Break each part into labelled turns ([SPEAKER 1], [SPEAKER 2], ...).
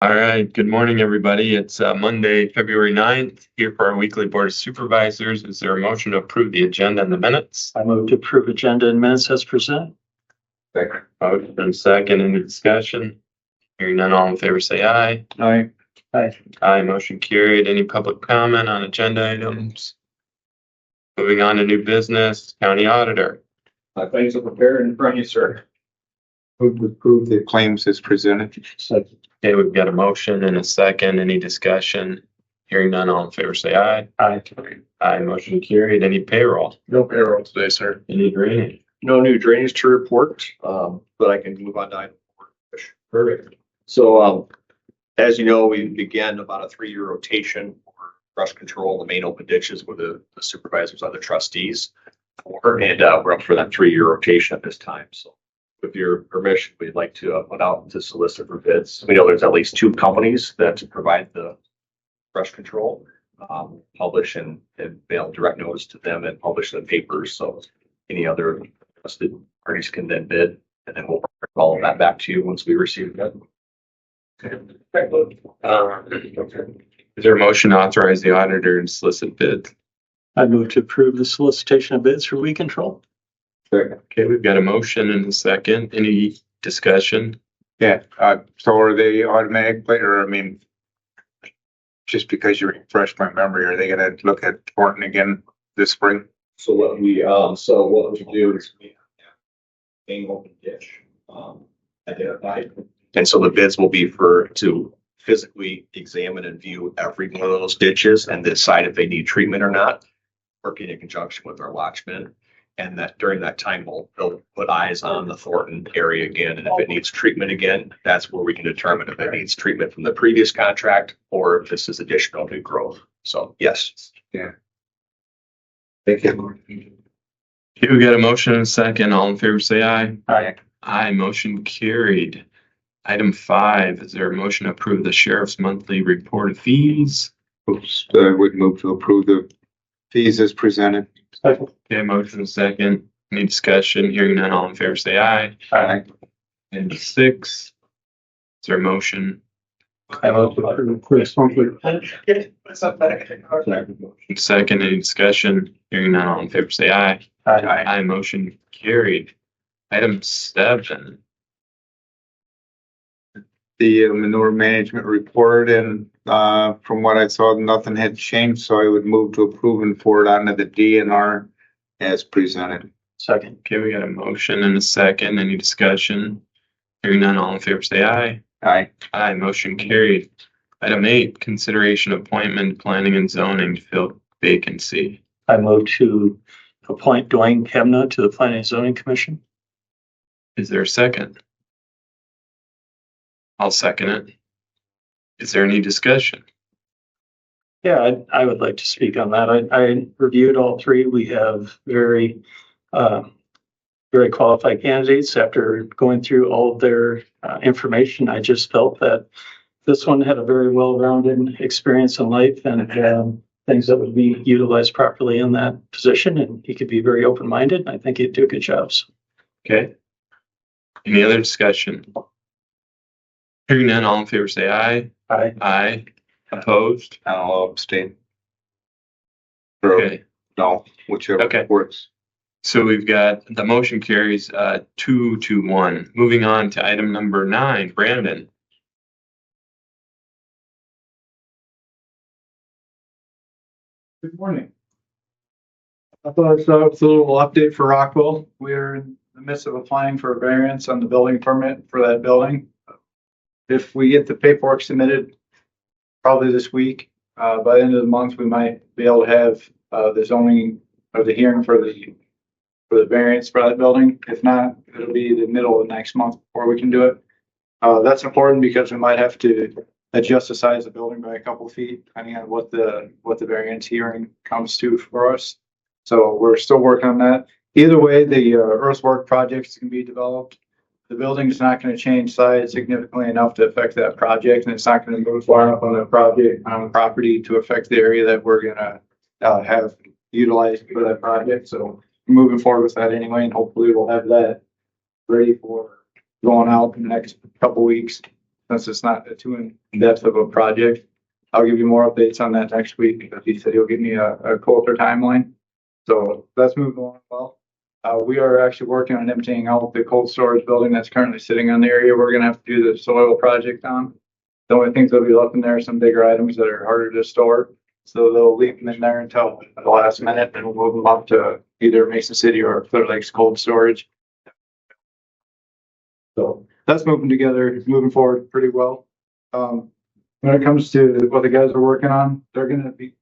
[SPEAKER 1] All right, good morning, everybody. It's Monday, February 9th, here for our weekly Board of Supervisors. Is there a motion to approve the agenda and the minutes?
[SPEAKER 2] I move to approve agenda and minutes as presented.
[SPEAKER 1] Second. Motion and second, any discussion? Hearing none, all in favor say aye.
[SPEAKER 2] Aye. Aye.
[SPEAKER 1] Aye, motion carried. Any public comment on agenda items? Moving on to new business, County Auditor.
[SPEAKER 3] Things are prepared in front of you, sir.
[SPEAKER 4] Move to approve the claims as presented.
[SPEAKER 2] Second.
[SPEAKER 1] Okay, we've got a motion and a second. Any discussion? Hearing none, all in favor say aye.
[SPEAKER 2] Aye.
[SPEAKER 1] Aye, motion carried. Any payroll?
[SPEAKER 3] No payroll today, sir.
[SPEAKER 1] Any drainage?
[SPEAKER 3] No new drainage to report, but I can move on to item 4.
[SPEAKER 1] Perfect.
[SPEAKER 3] So, as you know, we began about a 3-year rotation for brush control in the main open ditches where the supervisors are the trustees. And we're up for that 3-year rotation at this time. So with your permission, we'd like to put out to solicit for bids. We know there's at least 2 companies that provide the brush control, publish and mail direct notice to them and publish in the papers. So any other trusted parties can then bid, and then we'll bring all of that back to you once we receive it.
[SPEAKER 1] Is there a motion to authorize the auditor to solicit bids?
[SPEAKER 2] I move to approve the solicitation of bids for weed control.
[SPEAKER 1] Okay, we've got a motion and a second. Any discussion?
[SPEAKER 4] Yeah, so are they automatically, or I mean, just because you refreshed my memory, are they gonna look at Thornton again this spring?
[SPEAKER 3] So what we do is we have main open ditch identified. And so the bids will be to physically examine and view every one of those ditches and decide if they need treatment or not, working in conjunction with our watchmen. And that during that time, they'll put eyes on the Thornton area again. And if it needs treatment again, that's where we can determine if it needs treatment from the previous contract or if this is additional new growth. So, yes.
[SPEAKER 4] Yeah.
[SPEAKER 3] Thank you.
[SPEAKER 1] Okay, we got a motion and a second. All in favor say aye.
[SPEAKER 2] Aye.
[SPEAKER 1] Aye, motion carried. Item 5, is there a motion to approve the sheriff's monthly report of fees?
[SPEAKER 4] Oops, I would move to approve the fees as presented.
[SPEAKER 2] Second.
[SPEAKER 1] Okay, motion and second. Any discussion? Hearing none, all in favor say aye.
[SPEAKER 2] Aye.
[SPEAKER 1] And 6, is there a motion?
[SPEAKER 2] I move to approve Chris monthly.
[SPEAKER 1] Second, any discussion? Hearing none, all in favor say aye.
[SPEAKER 2] Aye.
[SPEAKER 1] Aye, motion carried. Item 7.
[SPEAKER 4] The manure management report, and from what I saw, nothing had changed, so I would move to approve and forward on to the DNR as presented.
[SPEAKER 2] Second.
[SPEAKER 1] Okay, we got a motion and a second. Any discussion? Hearing none, all in favor say aye.
[SPEAKER 4] Aye.
[SPEAKER 1] Aye, motion carried. Item 8, consideration appointment, planning and zoning to fill vacancy.
[SPEAKER 2] I move to appoint Dwayne Kemna to the Planning and Zoning Commission.
[SPEAKER 1] Is there a second? I'll second it. Is there any discussion?
[SPEAKER 2] Yeah, I would like to speak on that. I reviewed all 3. We have very qualified candidates. After going through all of their information, I just felt that this one had a very well-rounded experience in life and things that would be utilized properly in that position. And he could be very open-minded. I think he'd do a good job. So.
[SPEAKER 1] Okay. Any other discussion? Hearing none, all in favor say aye.
[SPEAKER 2] Aye.
[SPEAKER 1] Aye. Opposed?
[SPEAKER 4] I'll abstain.
[SPEAKER 1] Okay.
[SPEAKER 4] No, whichever
[SPEAKER 1] Okay.
[SPEAKER 4] works.
[SPEAKER 1] So we've got the motion carries 2-1. Moving on to item number 9, Brandon.
[SPEAKER 5] Good morning. I thought I'd start with a little update for Rockwell. We are in the midst of applying for a variance on the building permit for that building. If we get the paperwork submitted probably this week, by the end of the month, we might be able to have the zoning or the hearing for the variance for that building. If not, it'll be the middle of next month before we can do it. That's important because we might have to adjust the size of the building by a couple of feet, depending on what the variance hearing comes to for us. So we're still working on that. Either way, the earthwork projects can be developed. The building is not going to change size significantly enough to affect that project, and it's not going to move far enough on the property to affect the area that we're going to have utilized for that project. So we're moving forward with that anyway, and hopefully we'll have that ready for going out in the next couple weeks. since it's not too in-depth of a project. I'll give you more updates on that next week, because he said he'll give me a closer timeline. So that's moving along well. We are actually working on emptying out the cold storage building that's currently sitting on the area we're gonna have to do the soil project on. The only things that'll be left in there are some bigger items that are harder to store. So they'll leave them in there until the last minute, and we'll move them up to either Mason City or Clear Lake's cold storage. So that's moving forward pretty well. When it comes to what the guys are working on, they're gonna be,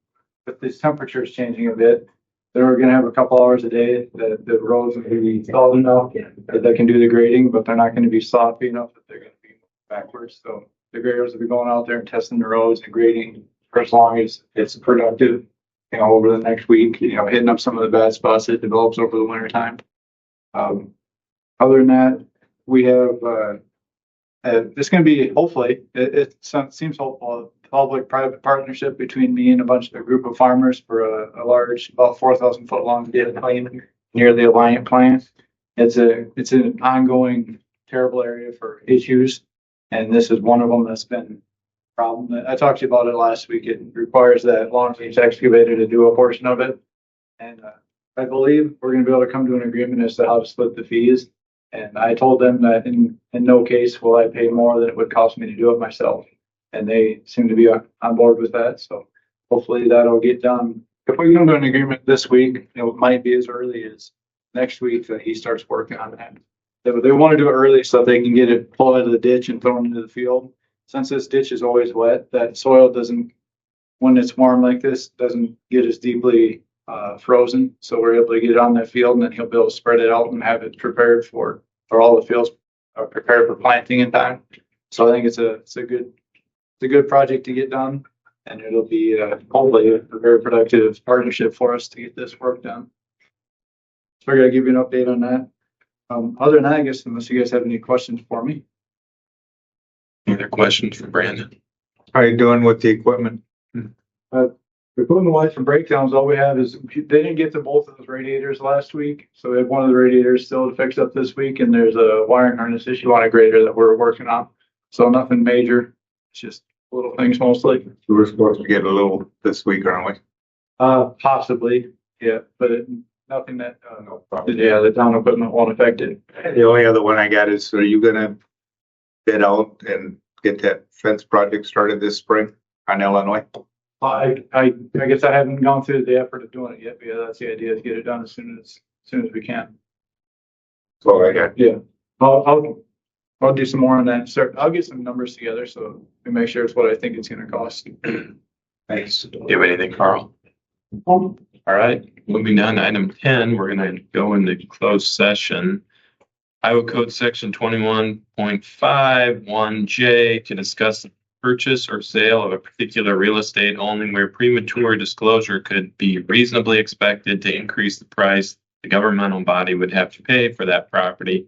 [SPEAKER 5] with these temperatures changing a bit, they're gonna have a couple hours a day that the roads will be solid enough that they can do the grading, but they're not gonna be sloppy enough that they're gonna be backwards. So the graders will be going out there and testing the roads and grading for as long as it's productive, over the next week, hitting up some of the bad spots that develops over the winter time. Other than that, we have, it's going to be, hopefully, it seems hopeful, a public-private partnership between me and a group of farmers for a large, about 4,000 foot long data claim near the Alliant plant. It's an ongoing terrible area for issues, and this is one of them that's been a problem. I talked to you about it last week. It requires that long range excavator to do a portion of it, and I believe we're going to be able to come to an agreement as to how to split the fees. And I told them that in no case will I pay more than it would cost me to do it myself. And they seem to be on board with that. So hopefully that'll get done. If we come to an agreement this week, it might be as early as next week that he starts working on that. They want to do it early so they can get it pulled out of the ditch and thrown into the field. Since this ditch is always wet, that soil doesn't, when it's warm like this, doesn't get as deeply frozen. So we're able to get it on that field, and then he'll be able to spread it out and have it prepared for all the fields are prepared for planting in time. So I think it's a good project to get done, and it'll be hopefully a very productive partnership for us to get this work done. So I gotta give you an update on that. Other than that, I guess unless you guys have any questions for me.
[SPEAKER 1] Any other questions for Brandon?
[SPEAKER 4] How are you doing with the equipment?
[SPEAKER 2] Equipment wise for breakdowns, all we have is they didn't get to both of those radiators last week. So we have one of the radiators still to fix up this week, and there's a wiring harness issue on a grader that we're working on. So nothing major. It's just little things mostly.
[SPEAKER 4] We're supposed to get a little this week, aren't we?
[SPEAKER 2] Possibly, yeah, but nothing that, the town equipment won't affect it.
[SPEAKER 4] The only other one I got is, are you gonna bid out and get that fence project started this spring on Illinois?
[SPEAKER 2] I guess I haven't gone through the effort of doing it yet, but yeah, that's the idea, is get it done as soon as we can.
[SPEAKER 4] So I got.
[SPEAKER 2] Yeah, I'll do some more on that. Sir, I'll get some numbers together so we make sure it's what I think it's gonna cost.
[SPEAKER 1] Thanks. Do you have anything, Carl? All right, moving down to item 10, we're gonna go into closed session. Iowa Code Section 21.51J to discuss the purchase or sale of a particular real estate only where premature disclosure could be reasonably expected to increase the price the governmental body would have to pay for that property,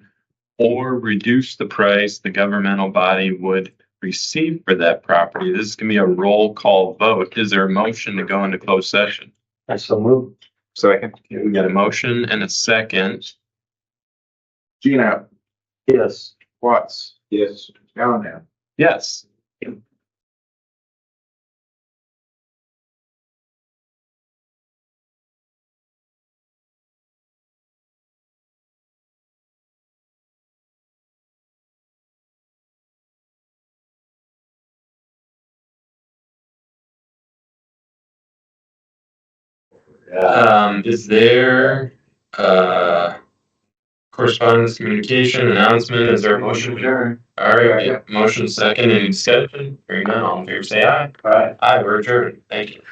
[SPEAKER 1] or reduce the price the governmental body would receive for that property. This is going to be a roll call vote. Is there a motion to go into closed session?
[SPEAKER 2] I so move.
[SPEAKER 4] Second.
[SPEAKER 1] Okay, we got a motion and a second.
[SPEAKER 5] Gina.
[SPEAKER 2] Yes.
[SPEAKER 5] Watts.
[SPEAKER 4] Yes.
[SPEAKER 5] Callahan.
[SPEAKER 1] Yes. Is there correspondence, communication, announcement? Is there a motion? All right, yeah. Motion second, any discussion? Hearing none, all in favor say aye.
[SPEAKER 2] All right.
[SPEAKER 1] Aye, we're adjourned. Thank you.